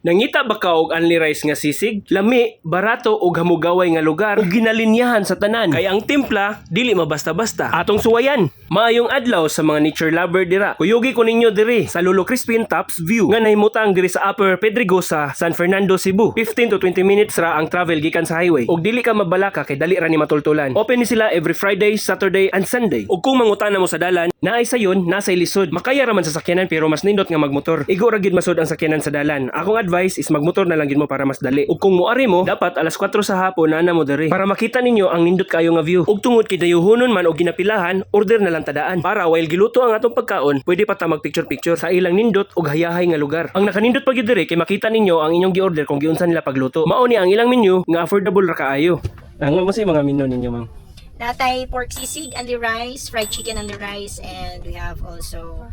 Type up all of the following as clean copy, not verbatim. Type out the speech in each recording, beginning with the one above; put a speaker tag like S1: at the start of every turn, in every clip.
S1: Nangita ba ka og only rice nga sisig? Lami, barato ug hamugaway nga lugar ug ginalinyahan sa tanan. Kay ang timpla dili mabasta-basta. Atong suwayan. Maayong adlaw sa mga nature lover dira. Kuyugi ko ninyo diri sa Lolo Crispin Tops View nga nahimutang diri sa Upper Pedregosa, San Fernando, Cebu. 15 to 20 minutes ra ang travel gikan sa highway. Ug dili ka mabalaka kay dali ra ni matultulan. Open ni sila every Friday, Saturday and Sunday. Ug kung mangutana mo sa dalan, naay sayon nasa lisod. Makaya ra man sa sakyanan pero mas nindot nga magmotor. Igo ra gid masud ang sakyanan sa dalan. Akong advice is magmotor na lang gid mo para mas dali. Ug kung muari mo, dapat alas 4 sa hapon na mo diri para makita ninyo ang nindot kayo nga view. Ug tungod kay dayuhonon man og ginapilahan, order na lang tadaan. Para while giluto ang atong pagkaon, pwede pa ta mag picture sa ilang nindot ug hayahay nga lugar. Ang nakanindot pa gyud diri kay makita ninyo ang inyong gi-order kung giunsa nila pagluto. Mao ni ang ilang menu nga affordable ra kaayo. Ang mo say mga menu ninyo, ma'am?
S2: Natay pork sisig and the rice, fried chicken and the rice, and we have also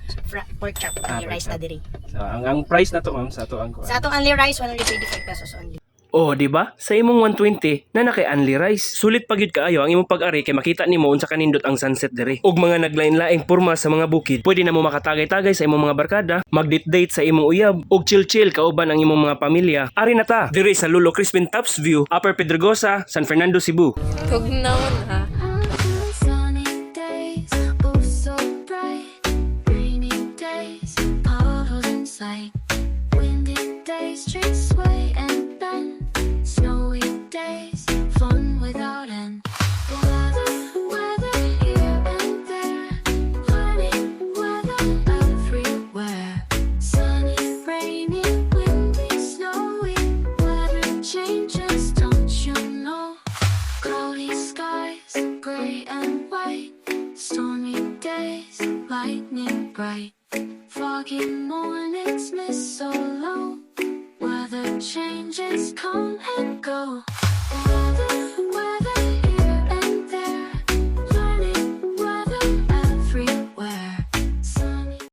S2: pork chop and the rice na diri.
S1: So, ang price na to, ma'am, sa to ang
S2: Sa atong only rice, 125 pesos only.
S1: Oh, di ba? Sa imong 120 na nakay only rice. Sulit pa gyud kaayo ang imong pag-ari kay makita nimo unsa kanindot ang sunset diri. Ug mga naglain-laing porma sa mga bukid, pwede na mo makatagay-tagay sa imong mga barkada, mag-date-date sa imong uyab, ug chill-chill kauban ang imong mga pamilya. Ari na ta, diri sa Lolo Crispin Tops View, Upper Pedregosa, San Fernando, Cebu.
S3: Tugnaon ha.
S4: Sunny days, oh so bright. Rainy days, puddles in sight. Windy days, streets sway and bend. Snowy days, fun without end. Weather here and there. Funny weather everywhere. Sunny, rainy, windy, snowy. Weather changes, don't you know? Cloudy skies, gray and white. Stormy days, lightning bright. Foggy mornings, mist so low. Weather changes come and go. Weather